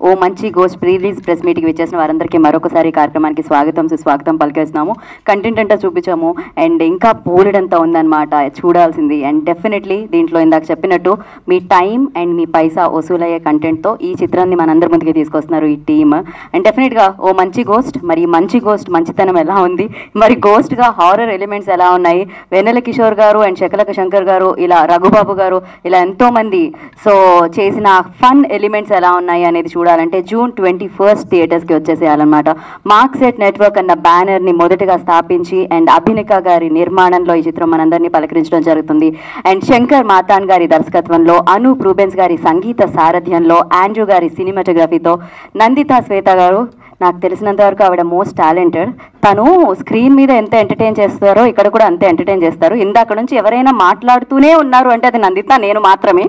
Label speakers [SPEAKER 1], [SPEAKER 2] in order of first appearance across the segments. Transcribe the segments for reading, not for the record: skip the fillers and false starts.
[SPEAKER 1] ఓ మంచి ghost pre release press మీట్కి వచ్చేసిన వారందరికీ మరొకసారి కార్యక్రమానికి స్వాగతం సుస్వాగతం పలికేస్తున్నాము. కంటెంట్ అంతా చూపించాము అండ్ ఇంకా పోలెడంతా ఉందన్నమాట చూడాల్సింది. అండ్ డెఫినెట్లీ దీంట్లో ఇందాక చెప్పినట్టు మీ టైం అండ్ మీ పైసా వసూలయ్యే కంటెంట్తో ఈ చిత్రాన్ని మనందరి ముందుకి తీసుకొస్తున్నారు ఈ టీమ్. అండ్ డెఫినెట్గా ఓ మంచి గోస్ట్, మరి మంచి గోస్ట్ మంచితనం ఎలా ఉంది, మరి గోస్ట్గా హారర్ ఎలిమెంట్స్ ఎలా ఉన్నాయి, వెన్నెల కిషోర్ గారు అండ్ శకలక శంకర్ గారు, ఇలా రఘుబాబు గారు, ఇలా ఎంతోమంది సో చేసిన ఫన్ ఎలిమెంట్స్ ఎలా ఉన్నాయి అనేది చూడాలంటే June 21 థియేటర్స్కి వచ్చేసేయాలన్నమాట. మార్క్సెట్ నెట్వర్క్ అన్న బ్యానర్ని మొదటగా స్థాపించి అండ్ అభినిక గారి నిర్మాణంలో ఈ చిత్రం మనందరినీ పలకరించడం జరుగుతుంది. అండ్ శంకర్ మాతాన్ గారి దర్శకత్వంలో, అనూప్ రూబెన్స్ గారి సంగీత సారథ్యంలో, ఆండ్రూ గారి సినిమాటోగ్రఫీతో, నందిత శ్వేత గారు నాకు తెలిసినంత వరకు ఆవిడ మోస్ట్ టాలెంటెడ్. తను స్క్రీన్ మీద ఎంత ఎంటర్టైన్ చేస్తారో ఇక్కడ కూడా అంతే ఎంటర్టైన్ చేస్తారు. ఇందాక నుంచి ఎవరైనా మాట్లాడుతూనే ఉన్నారు అంటే అది నందిత, నేను మాత్రమే.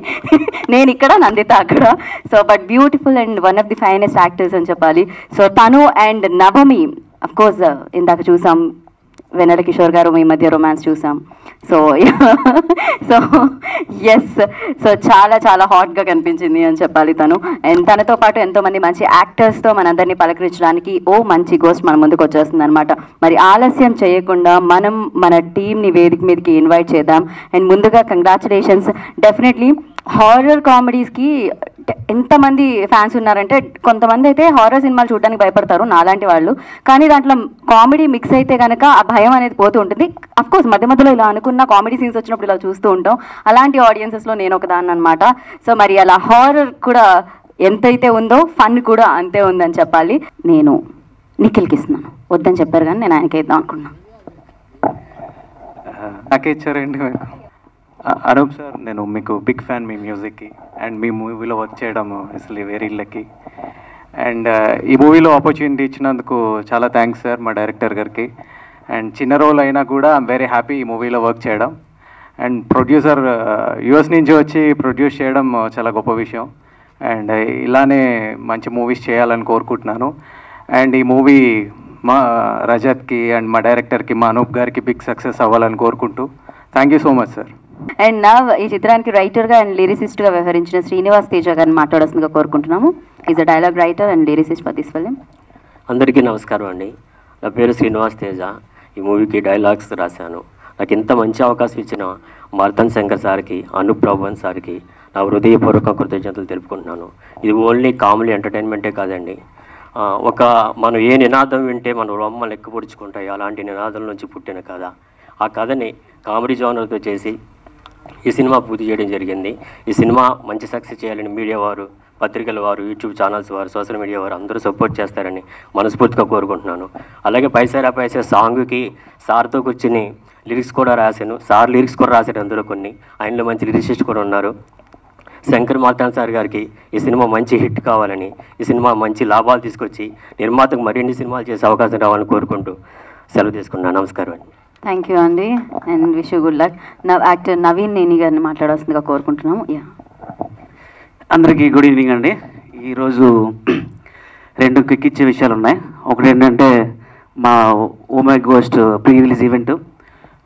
[SPEAKER 1] నేను ఇక్కడ, నందిత అక్కడ. So but beautiful and one of the finest actors అని చెప్పాలి. సో తను అండ్ నవమి, అఫ్ కోర్స్ ఇందాక చూసాం వెన్నెల కిషోర్ గారు మీ మధ్య రొమాన్స్ చూసాం. సో సో ఎస్, సో చాలా చాలా హాట్గా కనిపించింది అని చెప్పాలి తను. అండ్ తనతో పాటు ఎంతోమంది మంచి యాక్టర్స్తో మనందరినీ పలకరించడానికి ఓ మంచి గోస్ట్ మన ముందుకు వచ్చేస్తుంది అనమాట. మరి ఆలస్యం చేయకుండా మనం మన టీంని వేదిక మీదకి ఇన్వైట్ చేద్దాం. అండ్ ముందుగా కంగ్రాచులేషన్స్. డెఫినెట్లీ హారర్ కామెడీస్కి ఎంతమంది ఫ్యాన్స్ ఉన్నారంటే, కొంతమంది అయితే హారర్ సినిమాలు చూడడానికి భయపడతారు నాలాంటి వాళ్ళు, కానీ దాంట్లో కామెడీ మిక్స్ అయితే కనుక ఆ భయం అనేది పోతూ ఉంటుంది. అఫ్కోర్స్ మధ్య మధ్యలో ఇలా అనుకున్న కామెడీ సీన్స్ వచ్చినప్పుడు ఇలా చూస్తూ ఉంటాం. అలాంటి ఆడియన్సెస్లో నేను ఒకదాన్ని అనమాట. సో మరి అలా హారర్ కూడా ఎంతైతే ఉందో ఫన్ కూడా అంతే ఉందని చెప్పాలి. నేను నిఖిల్కి ఇస్తున్నాను, వద్దని చెప్పారు కానీ నేను ఆయనకి ఇద్దాం అనుకున్నాను.
[SPEAKER 2] నాకే ఇచ్చారండి. అనూప్ సార్, నేను మీకు బిగ్ ఫ్యాన్ మీ మ్యూజిక్కి అండ్ మీ మూవీలో వర్క్ చేయడం అసలు వెరీ లక్కీ. అండ్ ఈ మూవీలో ఆపర్చునిటీ ఇచ్చినందుకు చాలా థ్యాంక్స్ సార్ మా డైరెక్టర్ గారికి. అండ్ చిన్న రోల్ అయినా కూడా ఐఎమ్ వెరీ హ్యాపీ ఈ మూవీలో వర్క్ చేయడం. అండ్ ప్రొడ్యూసర్ యుఎస్ నుంచి వచ్చి ప్రొడ్యూస్ చేయడం చాలా గొప్ప విషయం. అండ్ ఇలానే మంచి మూవీస్ చేయాలని కోరుకుంటున్నాను. అండ్ ఈ మూవీ మా రజత్కి అండ్ మా డైరెక్టర్కి మా అనూప్ గారికి బిగ్ సక్సెస్ అవ్వాలని కోరుకుంటూ thank you so much sir.
[SPEAKER 1] And నా ఈ చిత్రానికి రైటర్గా అండ్ లిరిసిస్ట్గా వ్యవహరించిన శ్రీనివాస్ తేజ గారిని మాట్లాడాల్సిందిగా కోరుకుంటున్నాము. Is a dialogue writer and lyricist for this film.
[SPEAKER 3] అందరికీ నమస్కారం అండి. నా పేరు శ్రీనివాస్ తేజ. ఈ మూవీకి డైలాగ్స్ రాశాను. నాకు ఇంత మంచి అవకాశం ఇచ్చిన మార్తన్ శంకర్ సార్కి, అనూప్ ప్రభన్ సార్కి నా హృదయపూర్వక కృతజ్ఞతలు తెలుపుకుంటున్నాను. ఇది ఓన్లీ కామెడీ ఎంటర్టైన్మెంటే కాదండి, మనం ఏ నినాదం వింటే మన రొమ్మ లెక్క పొడుచుకుంటాయి అలాంటి నినాదం నుంచి పుట్టిన కథ. ఆ కథని కామెడీ జోనర్తో చేసి ఈ సినిమా పూర్తి చేయడం జరిగింది. ఈ సినిమా మంచి సక్సెస్ చేయాలని మీడియా వారు, పత్రికల వారు, యూట్యూబ్ ఛానల్స్ వారు, సోషల్ మీడియా వారు అందరూ సపోర్ట్ చేస్తారని మనస్ఫూర్తిగా కోరుకుంటున్నాను. అలాగే పైసా పైసా సాంగ్కి సార్తో కూర్చుని లిరిక్స్ కూడా రాశాను. సార్ లిరిక్స్ కూడా రాశారు అందులో కొన్ని. ఆయనలో మంచి లిరిసిస్ట్ కూడా ఉన్నారు. శంకర్ మాతాన్ సార్ గారికి ఈ సినిమా మంచి హిట్ కావాలని, ఈ సినిమా మంచి లాభాలు తీసుకొచ్చి నిర్మాతకు మరిన్ని సినిమాలు చేసే అవకాశం రావాలని కోరుకుంటూ సెలవు తీసుకున్నాను. నమస్కారం అండి.
[SPEAKER 1] థ్యాంక్ యూ అండి and wish you good luck. Actor Naveen నేని గారిని మాట్లాడాల్సిందిగా కోరుకుంటున్నాము.
[SPEAKER 4] అందరికీ గుడ్ ఈవినింగ్ అండి. ఈరోజు రెండు కిక్కిచ్చే విషయాలు ఉన్నాయి. ఒకటి ఏంటంటే మా oh my ghost pre release event.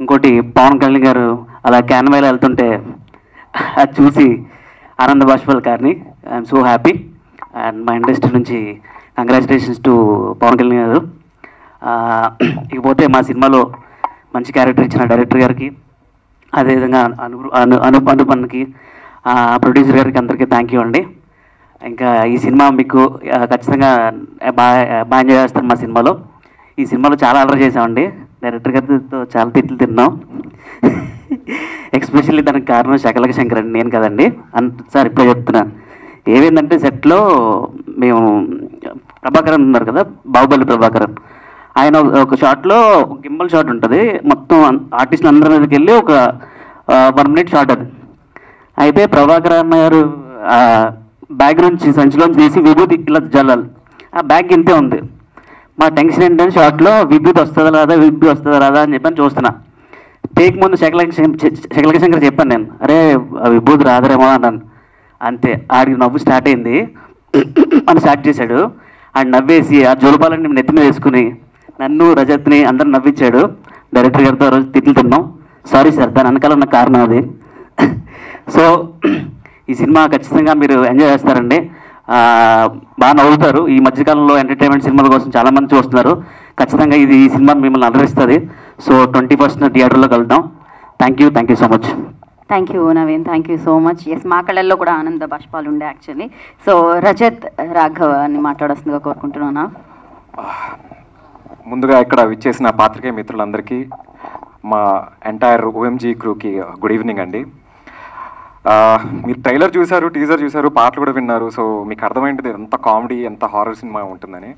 [SPEAKER 4] ఇంకోటి పవన్ కళ్యాణ్ గారు అలా క్యాన్వాలో వెళ్తుంటే అది చూసి ఆనంద బాష్పాల్ గారిని ఐఎమ్ సో హ్యాపీ. అండ్ మా ఇండస్ట్రీ నుంచి కంగ్రాచులేషన్స్ టు పవన్ కళ్యాణ్ గారు. ఇకపోతే మా సినిమాలో మంచి క్యారెక్టర్ ఇచ్చిన డైరెక్టర్ గారికి, అదేవిధంగా అనూప్ అన్నకి, ప్రొడ్యూసర్ గారికి అందరికీ థ్యాంక్ యూ అండి. ఇంకా ఈ సినిమా మీకు ఖచ్చితంగా బాగా ఎంజాయ్ చేస్తాను. మా సినిమాలో ఈ సినిమాలో చాలా ఆర్డర్ చేసామండి. డైరెక్టర్ గారితో చాలా తిట్లు తిన్నాం. ఎస్పెషల్లీ దానికి కారణం శకలక శంకర్ అండి, నేను కదండి. సార్ ఇప్పుడే చెప్తున్నాను. ఏమైందంటే సెట్లో మేము ప్రభాకరన్ ఉన్నారు కదా, బాహుబలి ప్రభాకరన్, ఆయన ఒక షాట్లో గింబల్ షాట్ ఉంటుంది. మొత్తం ఆర్టిస్టులు అందరి మీదకి వెళ్ళి ఒక 1 minute షాట్ అది. అయితే ప్రభాకర్ అన్న గారు బ్యాగ్ నుంచి సంచిలోంచి తీసి విభూతి ఇలా జల్లాలి. ఆ బ్యాగ్ ఇంతే ఉంది. మా టెన్షన్ ఏంటంటే షాట్లో విభూతి వస్తుందా రాదా అని చెప్పని చూస్తున్నా. టేక్ ముందు శకలక శంకర్ చెప్పాను నేను, అరే విభూతి రాదరేమో అన్నాను. అంతే, ఆడికి నవ్వు స్టార్ట్ అయింది అని స్టార్ట్ చేశాడు. ఆడు నవ్వేసి ఆ జోలపాలని నెత్తి మీద వేసుకుని నన్ను రజత్ని అందరు నవ్వించాడు. డైరెక్టర్ గారితో రోజు తిట్లు తిన్నాం. సారీ సార్, దాని వెనకాల ఉన్న కారణం అది. సో ఈ సినిమా ఖచ్చితంగా మీరు ఎంజాయ్ చేస్తారండి. బాగా నవ్వుతారు. ఈ మధ్యకాలంలో ఎంటర్టైన్మెంట్ సినిమాల కోసం చాలామంది చూస్తున్నారు. ఖచ్చితంగా ఈ సినిమా మిమ్మల్ని అలరిస్తుంది. సో 21st థియేటర్లో కలుద్దాం. Thank you so much.
[SPEAKER 1] Thank you Naveen, thank you so much. Yes, మా కళ్ళల్లో కూడా ఆనంద బాష్పాలు ఉండే యాక్చువల్లీ. సో రజత్ రాఘవ్ అని మాట్లాడాల్సిందిగా కోరుకుంటున్నానా.
[SPEAKER 5] ముందుగా ఇక్కడ విచ్చేసిన పాత్రికేయ మిత్రులందరికీ, మా ఎంటైర్ ఓఎంజీ క్రూకి గుడ్ ఈవినింగ్ అండి. మీరు ట్రైలర్ చూశారు, టీజర్ చూశారు, పాటలు కూడా విన్నారు. సో మీకు అర్థమైంది ఎంత కామెడీ, ఎంత హారర్ సినిమా ఉంటుందని.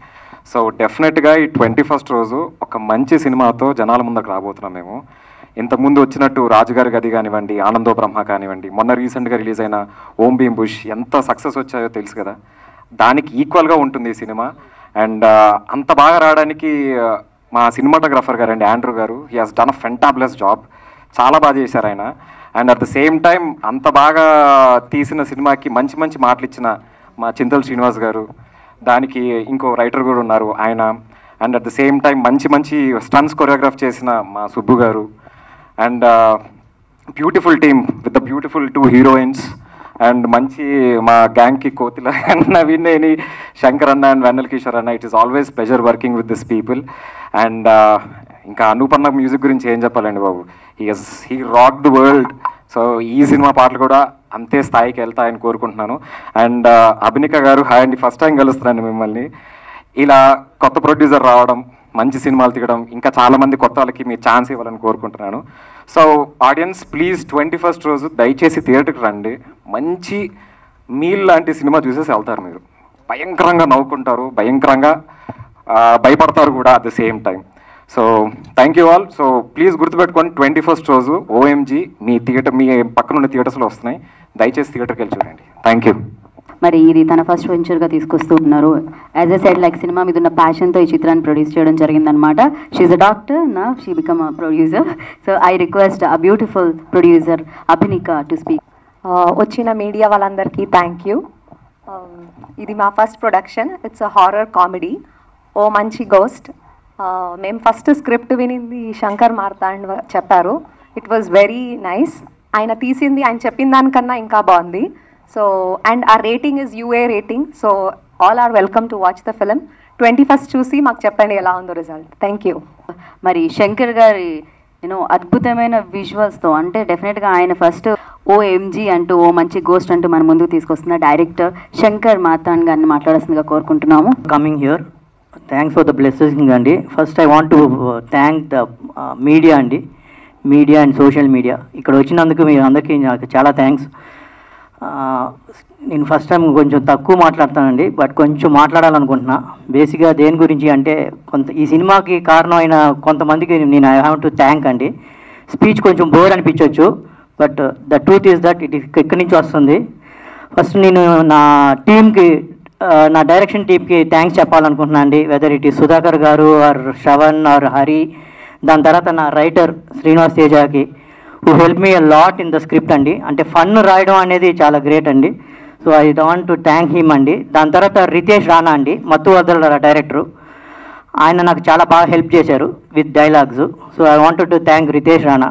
[SPEAKER 5] సో డెఫినెట్గా ఈ 21st రోజు ఒక మంచి సినిమాతో జనాల ముందుకు రాబోతున్నాం మేము. ఇంతకుముందు వచ్చినట్టు రాజుగారి గది కానివ్వండి, ఆనందో బ్రహ్మ కానివ్వండి, మొన్న రీసెంట్గా రిలీజ్ అయిన ఓం భీమ్ బుష్ ఎంత సక్సెస్ వచ్చాయో తెలుసు కదా. దానికి ఈక్వల్గా ఉంటుంది ఈ సినిమా. అండ్ అంత బాగా రావడానికి మా సినిమాటోగ్రఫర్ గారండి ఆండ్రూ గారు, he has done a fantabulous job. చాలా బాగా చేశారు ఆయన. And at the same time అంత బాగా తీసిన సినిమాకి మంచి మంచి మాటలు ఇచ్చిన మా చింతల్ శ్రీనివాస్ గారు, దానికి ఇంకో రైటర్ కూడా ఉన్నారు ఆయన. And at the same time మంచి మంచి స్టన్స్ కొరియోగ్రాఫ్ చేసిన మా సుబ్బు గారు. And beautiful team with the beautiful 2 heroines. And మంచి మా గ్యాంగ్కి కోతిల నవీన్ నేని, శంకర్ అన్న అండ్ వెన్నెల కిషోర్ అన్న. It is always pleasure working with this people. And ఇంకా అనూపన్న మ్యూజిక్ గురించి ఏం చెప్పాలండి బాబు, he rock the world. So ఈ సినిమా పాటలు కూడా అంతే స్థాయికి వెళ్తాయని కోరుకుంటున్నాను. అండ్ అభినిక గారు, హాయ్ అండి, ఫస్ట్ టైం కలుస్తున్నాను మిమ్మల్ని. ఇలా కొత్త ప్రొడ్యూసర్ రావడం, మంచి సినిమాలు తీయడం, ఇంకా చాలామంది కొత్త వాళ్ళకి మీరు ఛాన్స్ ఇవ్వాలని కోరుకుంటున్నాను. సో ఆడియన్స్ ప్లీజ్ 21st రోజు దయచేసి థియేటర్కి రండి. మంచి మీల్ లాంటి సినిమా చూసేసి వెళ్తారు మీరు. భయంకరంగా నవ్వుకుంటారు, భయంకరంగా భయపడతారు కూడా at the same time. So thank you all. So please గుర్తుపెట్టుకోండి, 21st రోజు ఓఎంజీ మీ పక్కనున్న థియేటర్స్లో వస్తున్నాయి. దయచేసి థియేటర్కి వెళ్ళి చూడండి. Thank you.
[SPEAKER 1] మరి ఇది తన ఫస్ట్ వెంచర్గా తీసుకొస్తూ ఉన్నారు. As a side like cinema మీద ఉన్న ప్యాషన్తో ఈ చిత్రాన్ని ప్రొడ్యూస్ చేయడం జరిగిందనమాట. షీఈ్ అ డాక్టర్, నా she become a producer. So I request a beautiful producer Abhinika to speak.
[SPEAKER 6] వచ్చిన మీడియా వాళ్ళందరికీ థ్యాంక్ యూ. ఇది మా first production. It's a horror comedy, ఓ మంచి గోస్ట్. మేము ఫస్ట్ స్క్రిప్ట్ వినింది శంకర్ మార్తాండ్ చెప్పారు. It was very nice. ఆయన తీసింది ఆయన చెప్పిన దానికన్నా ఇంకా బాగుంది. సో అండ్ ఆ rating is UA rating. So all are welcome to watch the film. 21st చూసి మాకు చెప్పండి ఎలా ఉందో రిజల్ట్. Thank you.
[SPEAKER 1] మరి శంకర్ గారి అద్భుతమైన విజువల్స్తో, అంటే డెఫినెట్గా ఆయన ఫస్ట్ OMG అంటూ, ఓ మంచి గోస్ట్ అంటూ మన ముందుకు తీసుకొస్తున్న డైరెక్టర్ శంకర్ మార్తాండ్ గారిని మాట్లాడాల్సిందిగా కోరుకుంటున్నాము.
[SPEAKER 7] Coming here, thanks for the blessing అండి. First I want to thank the media అండి, మీడియా అండ్ సోషల్ మీడియా. ఇక్కడ వచ్చినందుకు మీ అందరికీ నాకు చాలా థ్యాంక్స్. నేను ఫస్ట్ టైం కొంచెం తక్కువ మాట్లాడతానండి, బట్ కొంచెం మాట్లాడాలనుకుంటున్నా. బేసిక్గా దేని గురించి అంటే, ఈ సినిమాకి కారణమైన కొంతమందికి నేను ఐ హ్యావ్ టు థ్యాంక్ అండి. స్పీచ్ కొంచెం బోర్ అనిపించవచ్చు, but the truth is that it ఇక్కడి నుంచి వస్తుంది. ఫస్ట్ నేను నా టీమ్కి, నా డైరెక్షన్ టీమ్కి థ్యాంక్స్ చెప్పాలనుకుంటున్నాను అండి. వెదర్ ఇట్ ఈస్ సుధాకర్ గారు ఆర్ శ్రవణ్ ఆర్ హరి, దాని తర్వాత నా రైటర్ శ్రీనివాస్ తేజాకి, who helped me a lot in the script అండి. అంటే ఫన్ రాయడం అనేది చాలా గ్రేట్ అండి. So I want to thank him అండి. దాని తర్వాత రితేష్ రాణా అండి, మత్తు వదల డైరెక్టరు. ఆయన నాకు చాలా బాగా హెల్ప్ చేశారు with dialogues. So I want to thank Ritesh Rana.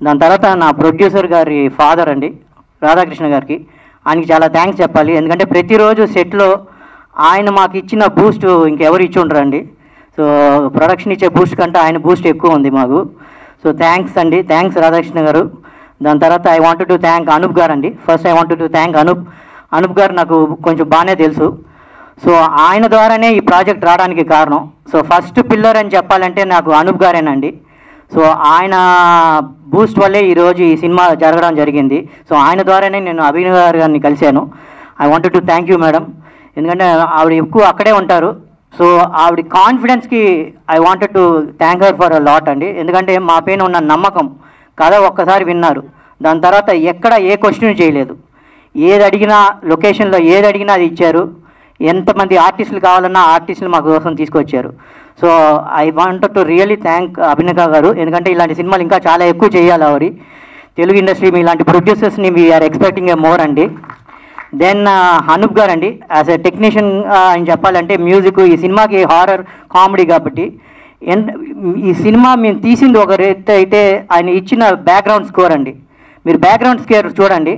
[SPEAKER 7] దాని తర్వాత నా ప్రొడ్యూసర్ గారి ఫాదర్ అండి, రాధాకృష్ణ గారికి, ఆయనకి చాలా థ్యాంక్స్ చెప్పాలి. ఎందుకంటే ప్రతిరోజు సెట్లో ఆయన మాకు ఇచ్చిన బూస్ట్ ఇంకెవరు ఇచ్చి ఉండరండి. సో ప్రొడక్షన్ ఇచ్చే బూస్ట్ కంటే ఆయన బూస్ట్ ఎక్కువ ఉంది మాకు. సో థ్యాంక్స్ అండి, థ్యాంక్స్ రాధాకృష్ణ గారు. దాని తర్వాత I want to thank Anoop garu అండి. First I want to thank Anoop garu నాకు కొంచెం బాగానే తెలుసు. సో ఆయన ద్వారానే ఈ ప్రాజెక్ట్ రావడానికి కారణం. సో ఫస్ట్ పిల్లర్ అని చెప్పాలంటే నాకు అనూప్ గారేనండి. సో ఆయన బూస్ట్ వల్లే ఈరోజు ఈ సినిమా జరగడం జరిగింది. సో ఆయన ద్వారానే నేను అభినవ్ గారిని కలిశాను. I want to thank you madam. ఎందుకంటే ఆవిడ ఎక్కువ అక్కడే ఉంటారు. సో ఆవిడ కాన్ఫిడెన్స్కి I wanted to thank her for a lot అండి. ఎందుకంటే మా పైన ఉన్న నమ్మకం, కథ ఒక్కసారి విన్నారు, దాని తర్వాత ఎక్కడ ఏ క్వశ్చన్ చేయలేదు. ఏది అడిగినా, లొకేషన్లో ఏది అడిగినా అది ఇచ్చారు. ఎంతమంది ఆర్టిస్టులు కావాలన్నా ఆర్టిస్టులు మా కోసం తీసుకొచ్చారు. So I wanted to really thank అభినవ గారు. ఎందుకంటే ఇలాంటి సినిమాలు ఇంకా చాలా ఎక్కువ చేయాలి ఆవిడ. తెలుగు ఇండస్ట్రీ మీ ఇలాంటి ప్రొడ్యూసర్స్ని వీఆర్ ఎక్స్పెక్టింగ్ ఏ మోర్ అండి. దెన్ అనూప్ గారు అండి, యాజ్ ఎ టెక్నీషియన్ అని చెప్పాలంటే మ్యూజిక్, ఈ సినిమాకి హారర్ కామెడీ కాబట్టి ఈ సినిమా మేము తీసింది ఒక రేట్ అయితే, ఆయన ఇచ్చిన బ్యాక్గ్రౌండ్ స్కోర్ అండి, మీరు బ్యాక్గ్రౌండ్ స్కోర్ చూడండి,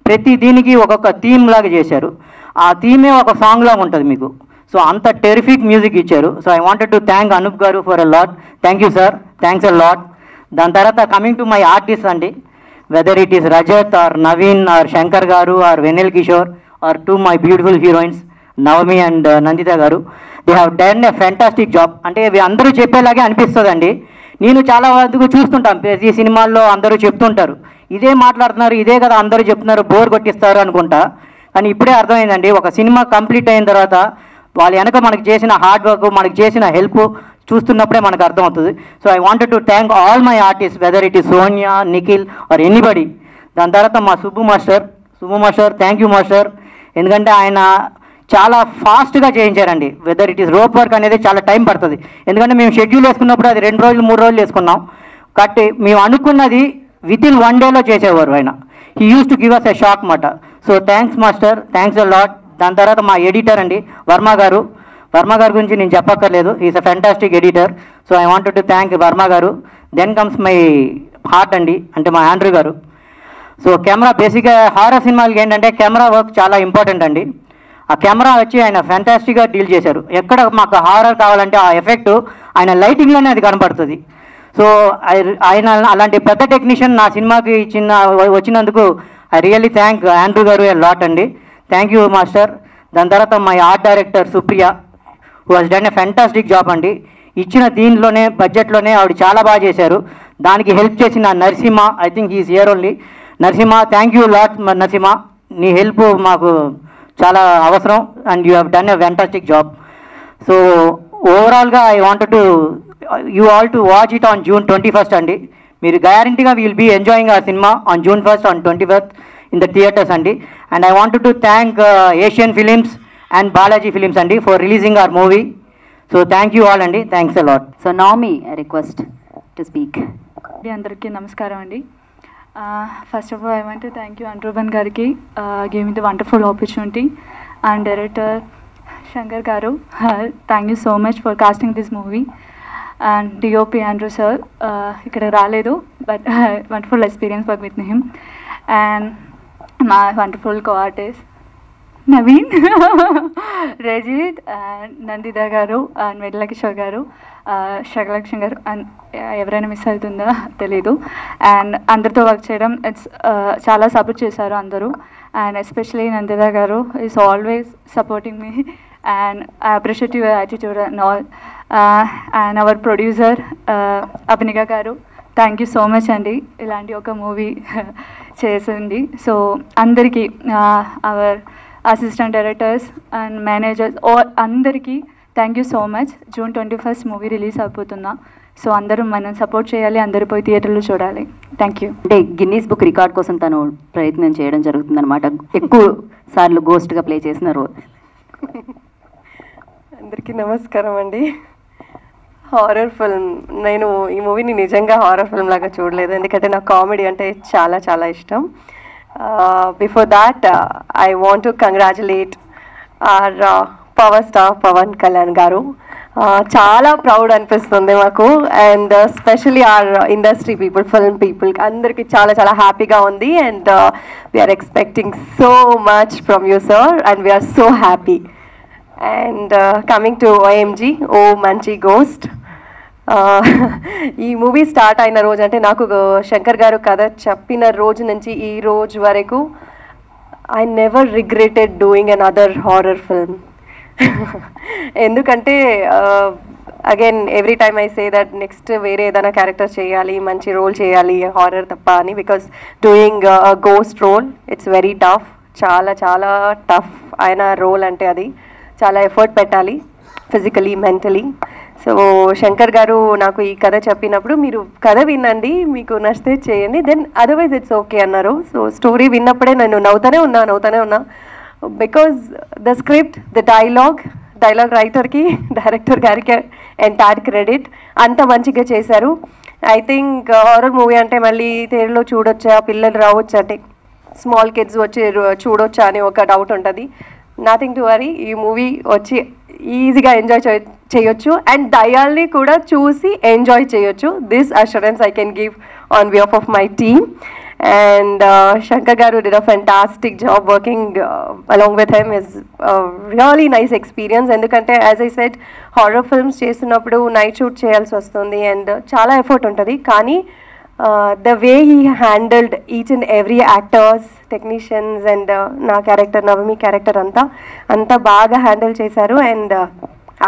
[SPEAKER 7] ప్రతి దీనికి ఒక్కొక్క థీమ్ లాగా చేశారు. ఆ థీమే ఒక సాంగ్ లాగా ఉంటుంది మీకు. సో అంత టెరిఫిక్ మ్యూజిక్ ఇచ్చారు. So I wanted to thank Anoop గారు for a lot. Thank you sir, thanks a lot. దాని తర్వాత కమింగ్ టు మై ఆర్టిస్ట్ అండి, whether it is Rajat or Naveen or Shankar గారు or Vennela Kishore or to my beautiful heroines Navami and Nandita గారు, they have done a fantastic job. అంటే ఇవి అందరూ చెప్పేలాగే అనిపిస్తుందండి. నేను చాలా వరకు చూస్తుంటాను ప్రతి సినిమాల్లో అందరూ చెప్తుంటారు, ఇదే మాట్లాడుతున్నారు, ఇదే కదా అందరూ చెప్తున్నారు, బోర్ కొట్టిస్తారు అనుకుంటా. కానీ ఇప్పుడే అర్థమైందండి, ఒక సినిమా కంప్లీట్ అయిన తర్వాత వాళ్ళ వెనక మనకు చేసిన హార్డ్ వర్క్, మనకు చేసిన హెల్ప్ చూస్తున్నప్పుడే మనకు అర్థమవుతుంది. So I wanted to thank all my artist, whether it is Sonia, Nikhil or anybody. దాని తర్వాత మా Subbu master thank you master. ఎందుకంటే ఆయన చాలా ఫాస్ట్గా చేయించారండి. Whether it is rope work అనేది చాలా టైం పడుతుంది. ఎందుకంటే మేము షెడ్యూల్ వేసుకున్నప్పుడు అది 2 రోజులు 3 రోజులు వేసుకున్నాం. కాబట్టి మేము అనుకున్నది వితిన్ 1 డేలో చేసేవారు ఆయన. He uses to give us a shock మాట. So thanks master, thanks a lot. దాని తర్వాత మా ఎడిటర్ అండి వర్మ గారు గురించి నేను చెప్పక్కర్లేదు, is a fantastic editor. So I wanted to thank Varma గారు. దెన్ కమ్స్ మై హార్ట్ అండి, అంటే మా ఆండ్రూ గారు. సో కెమెరా, బేసిక్గా హారర్ సినిమాలకి ఏంటంటే కెమెరా వర్క్ చాలా ఇంపార్టెంట్ అండి. ఆ కెమెరా వచ్చి ఆయన ఫ్యాంటాస్టిక్గా డీల్ చేశారు. ఎక్కడ మాకు హారర్ కావాలంటే ఆ ఎఫెక్ట్ ఆయన లైటింగ్లోనే అది కనపడుతుంది. సో ఆయన అలాంటి పెద్ద టెక్నీషియన్ నా సినిమాకి వచ్చినందుకు ఐ రియల్లీ థ్యాంక్ ఆండ్రూ గారు ఎ లాట్ అండి. Thank you master. దాని తర్వాత my art director Supriya, who has done a fantastic job అండి. ఇచ్చిన దీనిలోనే బడ్జెట్లోనే ఆవిడ చాలా బాగా చేశారు. దానికి హెల్ప్ చేసిన Narasimha, I think he's here only. Narasimha, thank you lot Narasimha, నీ హెల్ప్ మాకు చాలా అవసరం and you have done a fantastic job. So ఓవరాల్గా I wanted to you all to watch it on June 21st అండి. మీరు గ్యారంటీగా విల్ బీ ఎంజాయింగ్ ఆ cinema on June 1st on 21st in the theatres అండి. And I wanted to thank Asian films and Balaji films అండి for releasing hour movie. So thank you all అండి, thanks a lot.
[SPEAKER 1] So Navami, request to speak.
[SPEAKER 8] అందరికీ నమస్కారం అండి. First of all I want to thank you అండ్రూబన్ గారికి, give me the wonderful opportunity. And director Shankar గారు, thank you so much for casting this movie. And DOP Andrew sir, ఇక్కడ రాలేదు but wonderful experience work with him. And మా wonderful co-artist Naveen, Rajith and Nandita గారు and Vennela Kishore గారు, శగలక్ష్మి గారు, and ఎవరైనా miss అవుతుందో తెలీదు. అండ్ అందరితో వర్క్ చేయడం ఇట్స్ చాలా సపోర్ట్ చేశారు అందరూ. అండ్ ఎస్పెషలీ నందిత గారు is always supporting me and I appreciate your attitude and all. And our producer Abhinika గారు, థ్యాంక్ యూ సో మచ్ అండి, ఇలాంటి ఒక మూవీ చేసింది. సో అందరికీ, our assistant directors and managers అందరికీ thank you so much. June 21st movie release అయిపోతున్నా. So అందరూ మనం సపోర్ట్ చేయాలి, అందరూ పోయి థియేటర్లో చూడాలి. Thank you.
[SPEAKER 1] అంటే గిన్నీస్ బుక్ రికార్డ్ కోసం తను ప్రయత్నం చేయడం జరుగుతుందన్నమాట, ఎక్కువ సార్లు గోస్ట్గా ప్లే చేసిన రోల్.
[SPEAKER 9] అందరికీ నమస్కారం అండి. హారర్ ఫిల్మ్, నేను ఈ మూవీని నిజంగా హారర్ ఫిల్మ్ లాగా చూడలేదు, ఎందుకంటే నాకు కామెడీ అంటే చాలా చాలా ఇష్టం. Before that I want to congratulate our power star Pawan Kalyan garu. చాలా ప్రౌడ్ అనిపిస్తుంది మాకు, and specially our industry people, film people అందరికీ చాలా చాలా హ్యాపీగా ఉంది. And we're expecting so much from you sir and we're so happy. And coming to OMG, ఓ మంచి గోస్ట్, ఈ మూవీ స్టార్ట్ అయిన రోజు, అంటే నాకు శంకర్ గారు కథ చెప్పిన రోజు నుంచి ఈ రోజు వరకు I never regretted doing another horror film. ఎందుకంటే again every time I say that next వేరే ఏదైనా క్యారెక్టర్ చేయాలి, మంచి రోల్ చేయాలి హారర్ తప్ప అని. Because doing ghost role it's very tough, చాలా చాలా టఫ్ అయిన రోల్. అంటే అది చాలా ఎఫర్ట్ పెట్టాలి ఫిజికలీ, మెంటలీ. సో శంకర్ గారు నాకు ఈ కథ చెప్పినప్పుడు, మీరు కథ వినండి, మీకు నచ్చితే చేయండి, దెన్ అదర్వైజ్ ఇట్స్ ఓకే అన్నారు. సో స్టోరీ విన్నప్పుడే నేను నవ్వుతూనే ఉన్నా because the script, the dialogue రైటర్కి, డైరెక్టర్ గారికి ఎంటైర్ క్రెడిట్. అంత మంచిగా చేశారు. ఐ థింక్ హారర్ మూవీ అంటే మళ్ళీ థియేటర్లో చూడొచ్చా, పిల్లలు రావచ్చా, అంటే స్మాల్ కిడ్స్ వచ్చి చూడొచ్చా అని ఒక డౌట్ ఉంటుంది. నథింగ్ టు వరీ, ఈ మూవీ వచ్చి ఈజీగా ఎంజాయ్ చేయొచ్చు అండ్ దయాల్ని కూడా చూసి ఎంజాయ్ చేయొచ్చు. This assurance I can give on behalf of my team. and Shankar Garu did a fantastic job working along with him. Is a really nice experience. Endukante, as I said, horror films చేస్తున్నప్పుడు night shoot చేయాల్సి వస్తుంది and చాలా effort ఉంటుంది. కానీ the way he handled each and every actors, technicians and నా character Navami character అంతా బాగా handle చేశారు. And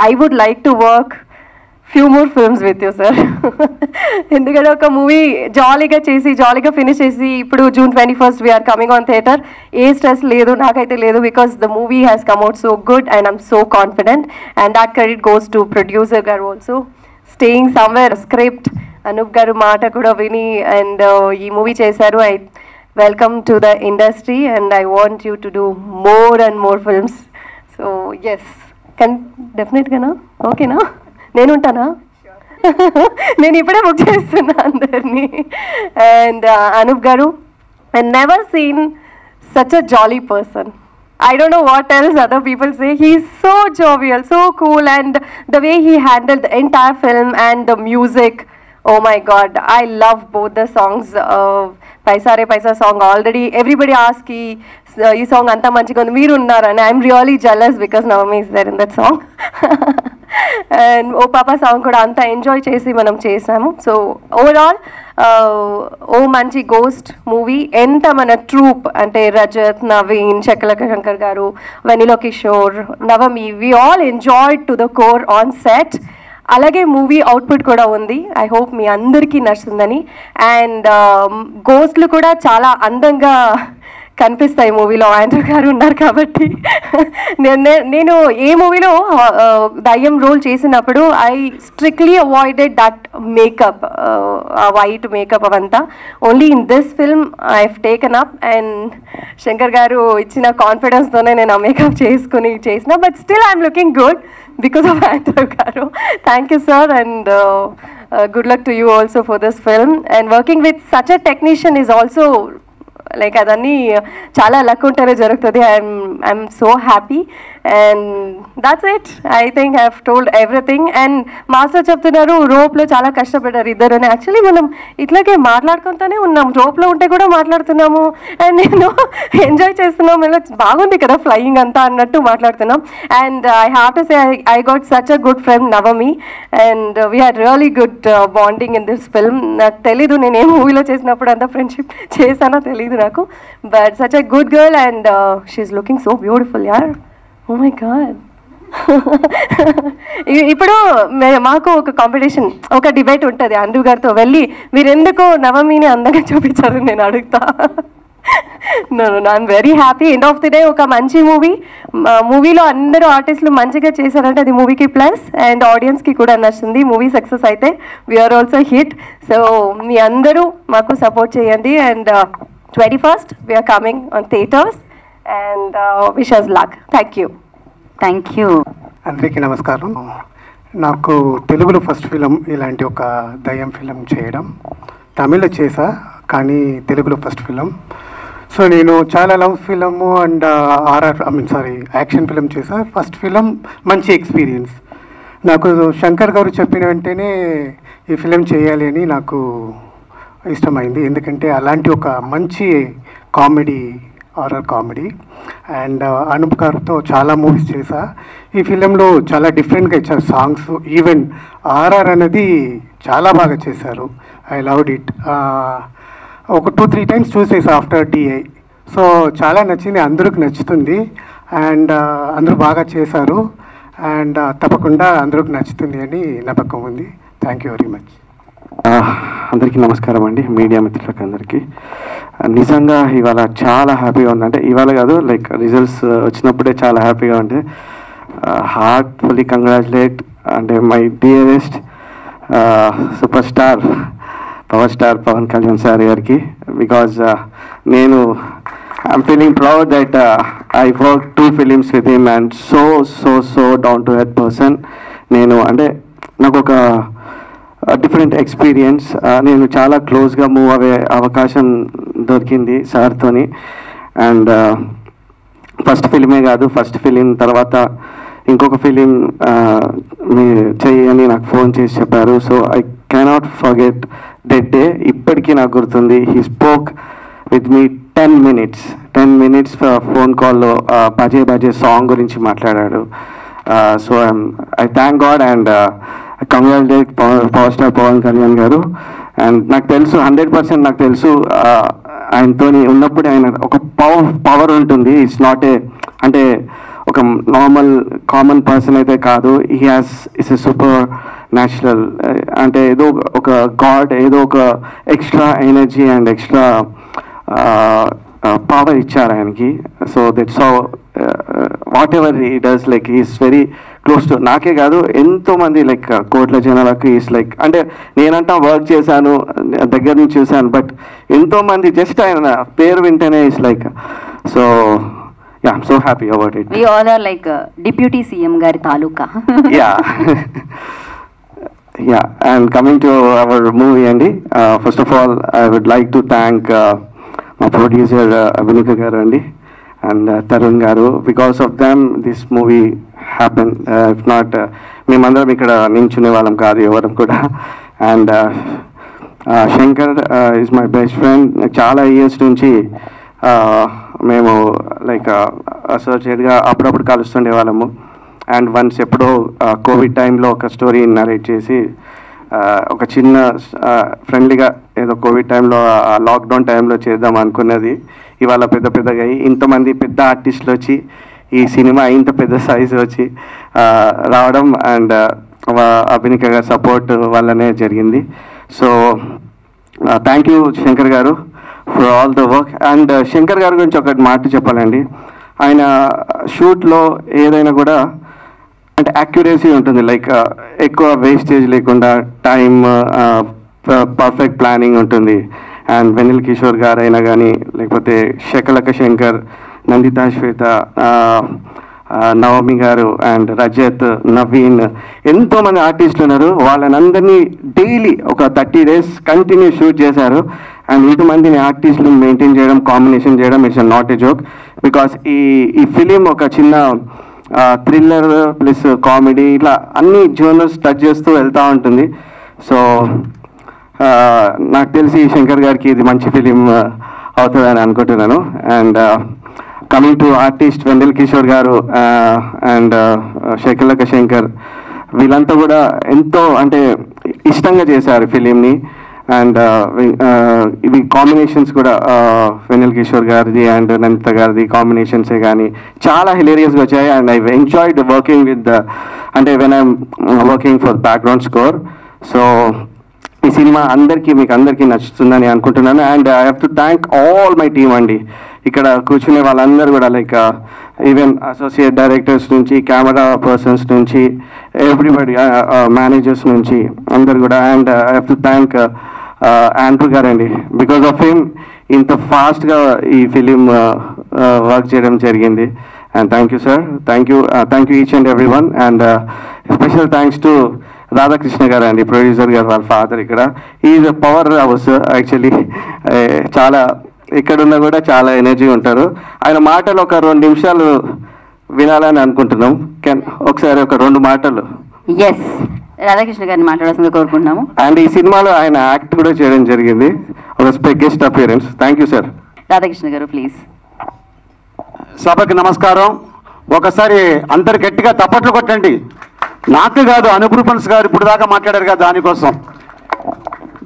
[SPEAKER 9] I would like to work few more films with you, sir. ఎందుకంటే ఒక మూవీ జాలీగా చేసి జాలీగా ఫినిష్ చేసి ఇప్పుడు June 21st we are coming on theatre. A stress లేదు, నాకైతే లేదు, because the movie has come out so good and I'm so confident, and that credit goes to producer garu also staying somewhere script Anoop గారు మాట కూడా విని and ఈ movie చేశారు. I welcome to the industry and I want you to do more and more films. So yes, డెఫినెట్గానా ఓకేనా, నేను ఉంటానా, నేను ఇప్పుడే బుక్ చేస్తున్నా అందరినీ. అండ్ అనూప్ గారు, I never seen such a jolly person. I don't know what else other people say. He's so jovial, so cool, and the way he handled the entire film and the music, oh my god, I love both the songs. Paisa Re Paisa song, already everybody asked ఈ song అంతా మంచిగా ఉంది, మీరు ఉన్నారని. I'm really jealous because Navami is there in that song. And ఓ పాపా song కూడా అంతా ఎంజాయ్ చేసి మనం చేసాము. సో ఓవరాల్ ఓ మంచి గోస్ట్ మూవీ. ఎంత మన ట్రూప్ అంటే రజత్, నవీన్, చక్కలక శంకర్ గారు, Vennela Kishore, Navami, we all enjoyed to the core on set. అలాగే మూవీ అవుట్పుట్ కూడా ఉంది. ఐ హోప్ మీ అందరికీ నచ్చుతుందని. అండ్ గోస్ట్లు కూడా చాలా అందంగా కనిపిస్తాయి మూవీలో. ఆండ్రూ గారు ఉన్నారు కాబట్టి నేను ఏ మూవీలో దయ్యం రోల్ చేసినప్పుడు I strictly avoided that makeup, white makeup అవంతా. Only in this film I have taken up and Shankar గారు ఇచ్చిన కాన్ఫిడెన్స్తోనే నేను ఆ మేకప్ చేసుకుని చేసిన. But still I'm looking good because of Andrew Garu. Thank you, sir, and good luck to you also for this film. And working with such a technician is also like అదన్నీ చాలా luck ఉంటేనే జరుగుతుంది. I'm so happy and that's it. I think I have told everything. And master చెప్తున్నారు రోప్లో చాలా కష్టపడ్డారు ఇద్దరు అని. Actually మనం ఇట్లాగే మాట్లాడుకుంటూనే ఉన్నాం, రోప్లో ఉంటే కూడా మాట్లాడుతున్నాము అండ్ నేను ఎంజాయ్ చేస్తున్నాం, ఇలా బాగుంది కదా ఫ్లయింగ్ అంతా అన్నట్టు మాట్లాడుతున్నాం. And I have to say I got such a good friend Navami and we had really good bonding in this film. నాకు తెలీదు నేను ఏ మూవీలో చేసినప్పుడు అంత ఫ్రెండ్షిప్ చేశానో తెలీదు నాకు. But such a good girl and she's looking so beautiful యార్. Oh my god. ఇప్పుడు మాకు ఒక కాంపిటీషన్, ఒక డిబేట్ ఉంటుంది ఆండ్రూ గారితో. వెళ్ళి మీరు ఎందుకు నవమిని అందంగా చూపించారు నేను అడుగుతా. No I'm very happy. End of the day ఒక మంచి మూవీలో అందరూ ఆర్టిస్టులు మంచిగా చేశారంటే అది మూవీకి ప్లస్ అండ్ ఆడియన్స్కి కూడా నచ్చుతుంది. మూవీ సక్సెస్ అయితే వీఆర్ ఆల్సో హిట్. సో మీ అందరూ మాకు సపోర్ట్ చేయండి. And 21st we're coming on theatres and wish us luck. Thank you.
[SPEAKER 10] అందరికీ నమస్కారం. నాకు తెలుగులో ఫస్ట్ ఫిలిం ఇలాంటి ఒక దయ్యం ఫిలిం చేయడం. తమిళ్లో చేసా కానీ తెలుగులో ఫస్ట్ ఫిలిం. సో నేను చాలా love film and action film చేసా. ఫస్ట్ ఫిలిం మంచి ఎక్స్పీరియన్స్. నాకు శంకర్ గారు చెప్పిన వెంటనే ఈ ఫిలిం చేయాలి అని నాకు ఇష్టమైంది. ఎందుకంటే అలాంటి ఒక మంచి comedy, horror comedy. And Anoop గారితో చాలా మూవీస్ చేశా. ఈ ఫిలింలో చాలా డిఫరెంట్గా ఇచ్చారు సాంగ్స్. ఈవెన్ ఆర్ఆర్ అనేది చాలా బాగా చేశారు. I loved it. ఒక 2-3 times చూసేసా ఆఫ్టర్ డిఐ. సో చాలా నచ్చింది, అందరికి నచ్చుతుంది అండ్ అందరూ బాగా చేశారు అండ్ తప్పకుండా అందరికి నచ్చుతుంది అని నమ్మకం ఉంది. Thank you very much.
[SPEAKER 11] అందరికీ నమస్కారం అండి, మీడియా మిత్రులకు అందరికీ. నిజంగా ఇవాళ చాలా హ్యాపీగా ఉంది. అంటే ఇవాళ కాదు, లైక్ రిజల్ట్స్ వచ్చినప్పుడే చాలా హ్యాపీగా ఉంది. హార్ట్ఫుల్లీ కంగ్రాచులేట్ అంటే my dearest super star power star Pawan Kalyan sir గారికి. బికాజ్ నేను I'm feeling proud that I work 2 films with him and so down to earth person. నేను అంటే నాకు ఒక డిఫరెంట్ ఎక్స్పీరియన్స్. నేను చాలా క్లోజ్గా మూవ్ అయ్యే అవకాశం దొరికింది సార్తోని. అండ్ ఫస్ట్ ఫిలిమే కాదు, ఫస్ట్ ఫిలిం తర్వాత ఇంకొక ఫిలిం మీరు చెయ్యని నాకు ఫోన్ చేసి చెప్పారు. So I cannot forget that day. ఇప్పటికీ నాకు గుర్తుంది. He spoke with me 10 minutes phone కాల్లో బజే బజే సాంగ్ గురించి మాట్లాడాడు. So I thank God and congratulate power star Pawan Kalyan garu. And నాకు తెలుసు 100% నాకు తెలుసు ఆయనతో ఉన్నప్పుడు ఆయన ఒక పవర్ ఉంటుంది. ఇట్స్ నాట్ అంటే ఒక నార్మల్ కామన్ పర్సన్ అయితే కాదు. ఇట్స్ ఎ సూపర్ న్యాచురల్, అంటే ఏదో ఒక గాడ్, ఏదో ఒక extra energy and extra power ఇచ్చారు ఆయనకి. So that's how what ever he does, like is very close to, నాకే కాదు ఎంతోమంది లైక్ కోట్ల జనాలకు ఈస్ లైక్, అంటే నేనంటా వర్క్ చేశాను, దగ్గర నుంచి చూశాను, బట్ ఎంతోమంది జస్ట్ ఆయన పేరు వింటేనే is like. So yeah, I'm so happy about it.
[SPEAKER 1] We all are like deputy CM గారి తాలూకా.
[SPEAKER 11] Yeah and coming to our movie అండి, first of all I would like to thank మా producer Abhinika గారు అండి and Tarun గారు. Because of them this movie happen. If not మేమందరం ఇక్కడ నించునే వాళ్ళం కాదు ఎవరం కూడా. And Shankar is my best friend. చాలా ఇయర్స్ నుంచి మేము లైక్ అసోసియేట్గా అప్పుడప్పుడు కలుస్తుండే వాళ్ళము. అండ్ వన్స్ ఎప్పుడో కోవిడ్ టైంలో ఒక స్టోరీ నరేట్ చేసి ఒక చిన్న ఫ్రెండ్లీగా ఏదో కోవిడ్ టైంలో లాక్డౌన్ టైంలో చేద్దాం అనుకున్నది ఇవాళ పెద్ద పెద్దగా అయ్యి ఇంతమంది పెద్ద ఆర్టిస్టులు వచ్చి ఈ సినిమా ఇంత పెద్ద సైజు వచ్చి రావడం అండ్ అభినీక గారి సపోర్ట్ వల్లనే జరిగింది. సో థ్యాంక్ యూ శంకర్ గారు for all the work. And Shankar గారి గురించి ఒకటి మాట చెప్పాలండి, ఆయన షూట్లో ఏదైనా కూడా అంటే యాక్యురసీ ఉంటుంది, లైక్ ఎక్కువ వేస్టేజ్ లేకుండా టైం పర్ఫెక్ట్ ప్లానింగ్ ఉంటుంది. అండ్ వెనిల్ కిషోర్ గారు అయినా కానీ లేకపోతే శకలక శంకర్, నందితా శ్వేత, నవమి గారు అండ్ రజత్, నవీన్, ఎంతోమంది ఆర్టిస్టులు ఉన్నారు. వాళ్ళనందరినీ డైలీ ఒక 30 days కంటిన్యూ షూట్ చేశారు. అండ్ ఇంతమందిని ఆర్టిస్టులు మెయింటైన్ చేయడం, కాంబినేషన్ చేయడం, it's not a joke. Because ఈ ఫిలిం ఒక చిన్న థ్రిల్లర్ ప్లస్ కామెడీ ఇట్లా అన్ని జోనర్స్ టచ్ చేస్తూ వెళ్తూ ఉంటుంది. సో నాకు తెలిసి శంకర్ గారికి ఇది మంచి ఫిలిం అవుతుందని అనుకుంటున్నాను. And coming to artist Vennela Kishore గారు అండ్ శకలక శంకర్, వీళ్ళంతా కూడా ఎంతో అంటే ఇష్టంగా చేశారు ఫిలింని. అండ్ ఇవి కాంబినేషన్స్ కూడా వెనిల్ కిషోర్ గారిది అండ్ నందిత గారిది కాంబినేషన్సే కానీ చాలా హిలేరియస్గా వచ్చాయి. And I enjoyed working with అంటే when I'm working for background score. So ఈ సినిమా మీకు అందరికీ నచ్చుతుందని అనుకుంటున్నాను. And I have to thank all my team అండి. ఇక్కడ కూర్చునే వాళ్ళందరూ కూడా లైక్ ఈవెన్ అసోసియేట్ డైరెక్టర్స్ నుంచి, కెమెరా పర్సన్స్ నుంచి, ఎవ్రీబడి, మేనేజర్స్ నుంచి అందరు కూడా. And I have to thank Andrew గారండి. బికాస్ ఆఫ్ హిమ్ ఇంత ఫాస్ట్గా ఈ ఫిలిం వర్క్ చేయడం జరిగింది. And thank you sir, thank you each and every one. And special thanks to Radhakrishna గారు అండి, ప్రొడ్యూసర్ గారు, వాళ్ళ ఫాదర్. ఇక్కడ is a power house actually. చాలా ఎక్కడున్నా కూడా చాలా ఎనర్జీ ఉంటారు. ఆయన మాటలు ఒక 2 నిమిషాలు వినాలని అనుకుంటున్నాం. ఒకసారి ఒక 2 మాటలు.
[SPEAKER 1] ఎస్, రాధాకృష్ణ గారిని మాట్లాడాల్సిందిగా కోరుకుంటున్నాము.
[SPEAKER 11] అండ్ ఈ సినిమాలో ఆయన యాక్ట్ కూడా చేయడం జరిగింది, ఒక guest appearance. Thank you sir.
[SPEAKER 1] Radhakrishna గారు ప్లీజ్.
[SPEAKER 12] సభకి నమస్కారం. ఒకసారి అందరు గట్టిగా తప్పట్లు కొట్టండి. నాకు కాదు, అనూప్ రూపన్స్ గారు ఇప్పుడు దాకా మాట్లాడారు కదా, దానికోసం.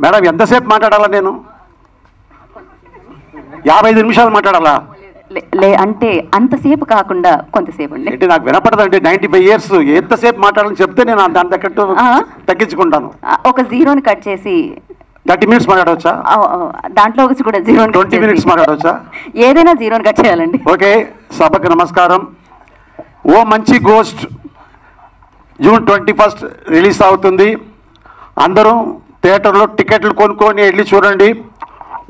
[SPEAKER 12] మేడం ఎంతసేపు మాట్లాడాలా? నేను 55 నిమిషాలు మాట్లాడాలా?
[SPEAKER 1] అంటే అంతసేపు కాకుండా కొంతసేపు అండి.
[SPEAKER 12] అంటే నాకు వినపడదండి. 95 years ఎంతసేపు మాట్లాడాలని చెప్తే నేను దాని తగ్గట్టు తగ్గించుకుంటాను.
[SPEAKER 1] ఒక జీరోని కట్ చేసి
[SPEAKER 12] 30 minutes మాట్లాడవచ్చా?
[SPEAKER 1] దాంట్లో కూడా
[SPEAKER 12] 20 minutes మాట్లాడవచ్చా?
[SPEAKER 1] ఏదైనా జీరోని కట్ చేయాలండి.
[SPEAKER 12] ఓకే. సభకు నమస్కారం. ఓ మంచి గోస్ట్ June 21st రిలీజ్ అవుతుంది. అందరూ థియేటర్లో టికెట్లు కొనుక్కొని వెళ్ళి చూడండి.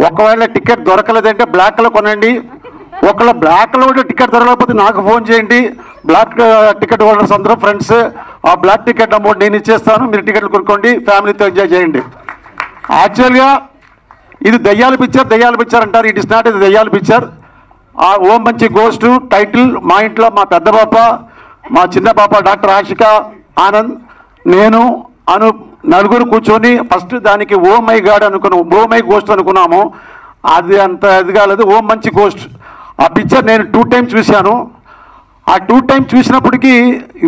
[SPEAKER 12] ఒకవేళ టికెట్ దొరకలేదంటే బ్లాక్లో కొనండి. ఒకవేళ బ్లాక్లో టికెట్ దొరకకపోతే నాకు ఫోన్ చేయండి. బ్లాక్ టికెట్ హోల్డర్స్ అందరూ ఫ్రెండ్స్, ఆ బ్లాక్ టికెట్ అమౌంట్ నేను ఇచ్చేస్తాను, మీరు టికెట్లు కొనుక్కోండి, ఫ్యామిలీతో ఎంజాయ్ చేయండి. యాక్చువల్గా ఇది దయ్యాల పిక్చర్ అంటారు. ఇట్ ఇస్ నాట్, ఇది దయ్యాల పిక్చర్. ఆ ఓ మంచి గోస్ట్ టైటిల్ మా ఇంట్లో మా పెద్ద పాప, మా చిన్న పాప డాక్టర్ ఆషిక ఆనంద్, నేను నలుగురు కూర్చొని ఫస్ట్ దానికి ఓ మై గాడ్ అనుకున్నాము, ఓ మై గోస్ట్ అనుకున్నాము. అది అంత ఇది కాలేదు. ఓ మంచి గోస్ట్ ఆ పిక్చర్ నేను 2 times చూశాను. ఆ 2 times చూసినప్పటికీ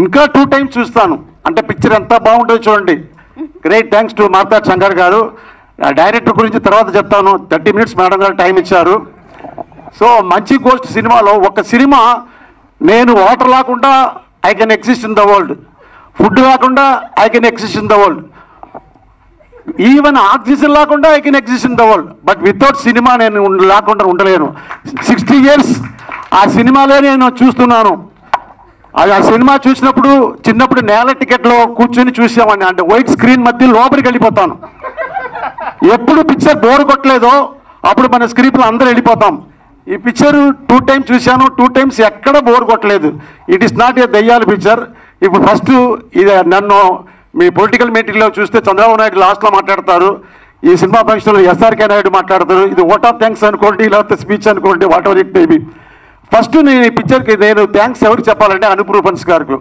[SPEAKER 12] ఇంకా 2 times చూస్తాను. అంటే పిక్చర్ ఎంత బాగుంటుందో చూడండి. Great thanks to Marthand Shankar గారు. డైరెక్టర్ గురించి తర్వాత చెప్తాను. 30 minutes మేడం గారు టైం ఇచ్చారు. సో మంచి గోస్ట్ సినిమాలో ఒక సినిమా నేను వాటర్ లేకుండా I can exist in the world, food లేకుండా I can exist in the world, even oxygen లేకుండా I can exist in the world. But without cinema నేను లేకుండా ఉండలేను. 60 years ఆ సినిమాలే నేను చూస్తున్నాను. ఆ సినిమా చూసినప్పుడు చిన్నప్పుడు నేల టికెట్లో కూర్చొని చూసామండి. అంటే వైట్ స్క్రీన్ మధ్య లోపలికి వెళ్ళిపోతాను. ఎప్పుడు పిక్చర్ బోర్ కొట్టలేదో అప్పుడు మన స్క్రీన్లో అందరూ వెళ్ళిపోతాం. ఈ పిక్చర్ 2 times చూశాను. 2 times ఎక్కడ బోర్ కొట్టలేదు. ఇట్ ఈస్ నాట్ ఏ దయ్యాల పిక్చర్. ఇప్పుడు ఫస్ట్ ఇది నన్ను మీ పొలిటికల్ మీటింగ్లో చూస్తే చంద్రబాబు నాయుడు లాస్ట్లో మాట్లాడతారు, ఈ సినిమా ఫంక్షన్లో ఎస్ఆర్కే నాయుడు మాట్లాడతారు. ఇది ఓట్ ఆఫ్ థ్యాంక్స్ అనుకోండి, లేకపోతే స్పీచ్ అనుకోండి, what ever it may be. First నేను ఈ పిక్చర్కి నేను థ్యాంక్స్ ఎవరికి చెప్పాలంటే అనూప్ రూబెన్స్ గారికి.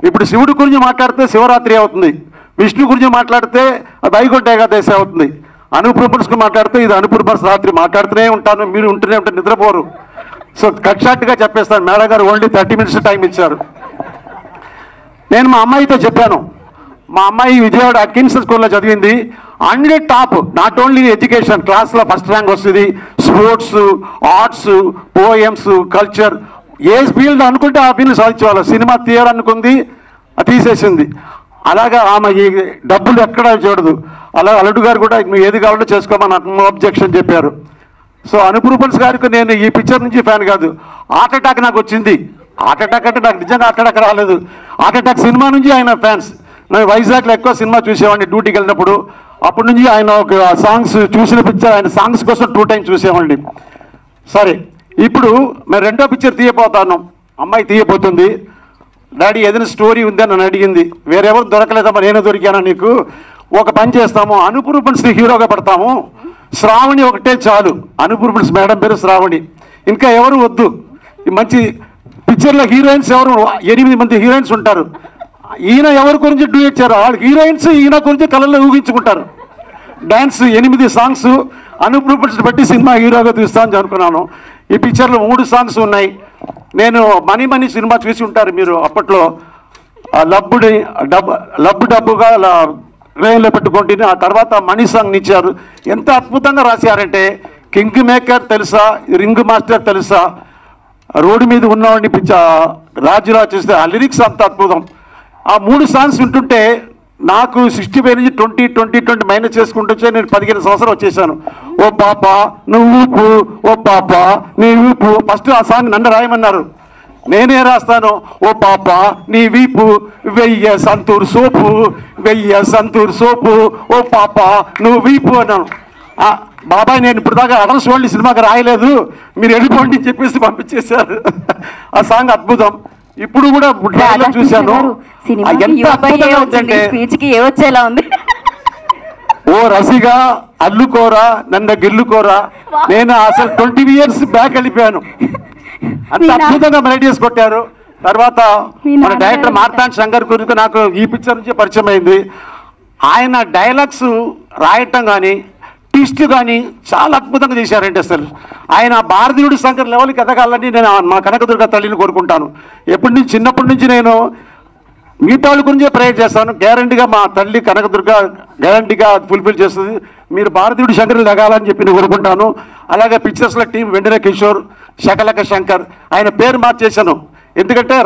[SPEAKER 12] ఇప్పుడు శివుడి గురించి మాట్లాడితే శివరాత్రి అవుతుంది, విష్ణు గురించి మాట్లాడితే వైకుంఠ ఏకాదశి అవుతుంది, అనూప్ రూబెన్స్కి మాట్లాడితే ఇది అనూప్ రూబెన్స్ రాత్రి. మాట్లాడుతూనే ఉంటాను, మీరు ఉంటూనే ఉంటే నిద్రపోరు. సో కట్షాట్గా చెప్పేస్తాను. మేడం గారు ఓన్లీ 30 minutes టైం ఇచ్చారు. నేను మా అమ్మాయితో చెప్పాను, మా అమ్మాయి విజయవాడ అట్కిన్స్ స్కూల్లో చదివింది. 100 టాప్, నాట్ ఓన్లీ ఎడ్యుకేషన్, క్లాస్లో ఫస్ట్ ర్యాంక్ వస్తుంది, స్పోర్ట్స్, ఆర్ట్స్, పోయమ్స్, కల్చర్, ఏ ఫీల్డ్ అనుకుంటే ఆ ఫీల్డ్ సాధించేవాళ్ళు. సినిమా తీయాలనుకుంది, తీసేసింది. అలాగా ఆమె ఈ డబ్బులు ఎక్కడా చూడదు. అలా అల్లుడు గారు కూడా నువ్వు ఏది కావాలో చేసుకోమని నాకు అబ్జెక్షన్ చెప్పారు. సో అనూప్ రూబెన్స్ గారికి నేను ఈ పిక్చర్ నుంచి ఫ్యాన్ కాదు. హార్ట్ అటాక్ నాకు వచ్చింది. హార్ట్ అటాక్ అంటే నాకు నిజంగా హార్ట్ అటాక్ రాలేదు. హార్ట్ అటాక్ సినిమా నుంచి ఆయన ఫ్యాన్స్. నేను వైజాగ్లో ఎక్కువ సినిమా చూసేవాడిని డ్యూటీకి వెళ్ళినప్పుడు. అప్పటి నుంచి ఆయన ఒక సాంగ్స్ చూసిన పిక్చర్, ఆయన సాంగ్స్ కోసం 2 times చూసేవాడిని. సరే, ఇప్పుడు మేము రెండో పిక్చర్ తీయబోతాను. అమ్మాయి తీయబోతుంది. డాడీ ఏదైనా స్టోరీ ఉందని నన్ను అడిగింది. వేరెవరు దొరకలేదమ్మా, నేను దొరికానా నీకు? ఒక పని చేస్తాము, అనూప్ రూబెన్స్ని హీరోగా పెడతాము, శ్రావణి ఒకటే చాలు. అనూప్ రూబెన్స్ మేడం పేరు శ్రావణి, ఇంకా ఎవరు వద్దు. మంచి పిక్చర్లో హీరోయిన్స్ ఎవరు 8 మంది హీరోయిన్స్ ఉంటారు. ఈయన ఎవరి గురించి డూ ఇచ్చారు, వాళ్ళు హీరోయిన్స్ ఈయన గురించి కళల్లో ఊహించుకుంటారు. డ్యాన్స్ 8 songs అనూప్ రూబెన్స్ బట్టి సినిమా హీరోగా తీస్తానని అనుకున్నాను. ఈ పిక్చర్లో 3 songs ఉన్నాయి. నేను మనీ సినిమా చూసి ఉంటారు మీరు. అప్పట్లో లబ్బు డబ్బుగా ట్రైన్లో పెట్టుకుంటే ఆ తర్వాత మనీ సాంగ్ ఇచ్చారు. ఎంత అద్భుతంగా రాశారంటే, కింగ్ మేకర్ తెలుసా, రింగ్ మాస్టర్ తెలుసా, రోడ్డు మీద ఉన్నవాడిని రాజులా చూస్తే ఆ లిరిక్స్ అంత అద్భుతం. ఆ 3 songs వింటుంటే నాకు 65 నుంచి 20 మైనస్ చేసుకుంటూ వచ్చే నేను 15 సంవత్సరాలు వచ్చేసాను. ఓ పాప నువ్వు ఊపు, ఓ పాప నీ ఊపు. ఫస్ట్ ఆ సాంగ్ నన్ను రాయమన్నారు, నేనే రాస్తాను. ఓ పాప నీ వీపు 1000 సంతూర్ సోపు, 1000 సంతూర్ సోపు, ఓ పాప నువ్వు వీపు అన్నాను. బాబాయ్ నేను ఇప్పుడు దాకా అడల్స్ వరల్డ్ సినిమాకి రాయలేదు, మీరు వెళ్ళిపోండి అని చెప్పేసి పంపించేశారు. ఆ సాంగ్ అద్భుతం. ఇప్పుడు కూడా చూశాను, ఎంత అద్భుతంగా ఉందంటే,
[SPEAKER 1] ఏవచ్చేలా ఉంది.
[SPEAKER 12] ఓ రసిగా అల్లుకోరా నన్ను గెల్లుకోరా, నేను అసలు 20 years బ్యాక్ వెళ్ళిపోయాను. అంత అద్భుతంగా మెలోడియస్ కొట్టారు. తర్వాత మన డైరెక్టర్ మార్తాండ్ శంకర్ గురించి నాకు ఈ పిక్చర్ నుంచి పరిచయం అయింది. ఆయన డైలాగ్స్ రాయటం కానీ ట్విస్ట్ కానీ చాలా అద్భుతంగా చేశారంటే అసలు ఆయన భారతీయుడు శంకర్ లెవెల్కి ఎదగాలని నేను మా కనకదుర్గ తల్లిని కోరుకుంటాను. చిన్నప్పటి నుంచి నేను మిగతా వాళ్ళ గురించే ప్రేయర్ చేస్తాను. గ్యారంటీగా మా తల్లి కనకదుర్గ గ్యారంటీగా ఫుల్ఫిల్ చేస్తుంది. మీరు భారతీయుడు శంకర్లు ఎదగాలని చెప్పి నేను కోరుకుంటాను. అలాగే పిక్చర్స్లో టీం వెండిన కిషోర్, శకలక శంకర్, ఆయన పేరు మార్చేశాను. ఎందుకంటే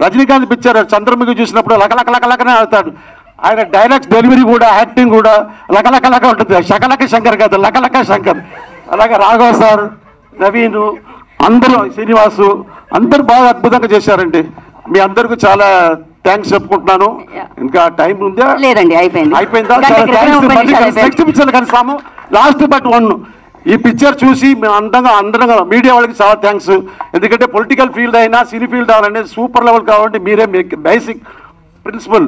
[SPEAKER 12] రజనీకాంత్ పిక్చర్ చంద్రముఖి చూసినప్పుడు లకలకలకలకనే ఆడతాడు. ఆయన డైలాగ్స్ డెలివరీ కూడా యాక్టింగ్ కూడా లకలకలక ఉంటుంది. శకలక శంకర్ కాదు, లకలక శంకర్. అలాగే రాఘవ సార్, నవీను, అందరూ శ్రీనివాసు అందరూ బాగా అద్భుతంగా చేశారండి. మీ అందరికీ చాలా థ్యాంక్స్ చెప్పుకుంటున్నాను. ఇంకా టైం ఉందా?
[SPEAKER 1] లేదండి,
[SPEAKER 12] అయిపోయిందా? నెక్స్ట్ పిక్చర్ కలుస్తాము. లాస్ట్ బట్ 1 ఈ పిక్చర్ చూసి మేము అందరం మీడియా వాళ్ళకి చాలా థ్యాంక్స్. ఎందుకంటే పొలిటికల్ ఫీల్డ్ అయినా సినీ ఫీల్డ్ అనేది సూపర్ లెవెల్ కాబట్టి మీరే బేసిక్ ప్రిన్సిపల్.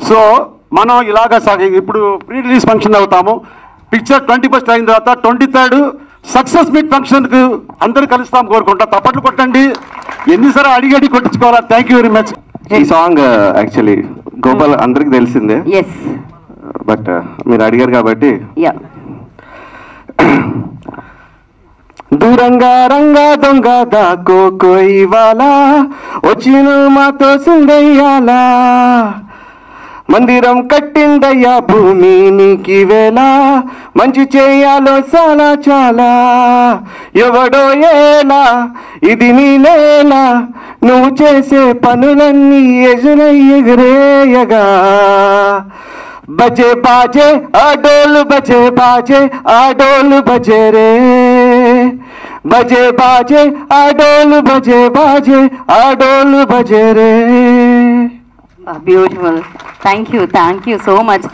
[SPEAKER 12] సో మనం ఇలాగా ఇప్పుడు ప్రీ రిలీజ్ ఫంక్షన్ అవుతాము. పిక్చర్ 21st అయిన తర్వాత 23rd సక్సెస్ మీట్ ఫంక్షన్కు అందరూ కలుస్తాం కోరుకుంటా. తప్పట్లు కొట్టండి, ఎన్నిసార్లు అడిగి కొట్టించుకోవాలా. Thank you very much.
[SPEAKER 11] ఈ సాంగ్ యాక్చువల్లీ గోపాల్ అందరికి తెలిసిందే, బట్ మీరు అడిగారు కాబట్టి దూరంగా రంగా దొంగ దాకో ఇవాళ వచ్చిన మాతో సింగయ్యాలా మందిరం కట్టిందయ్యా భూమి నీకి వేళ మంచి చేయాలో చాలా చాలా ఎవడో ఏలా ఇది నీ నేల నువ్వు చేసే పనులన్నీ ఎగురేయగా బజే బాజే ఆ డోలు బజే బాజే ఆ డోలు బజే రే బజే బాజే ఆ డోలు బజే బాజే ఆ డోలు బజే రే
[SPEAKER 1] beautiful. Thank you so much.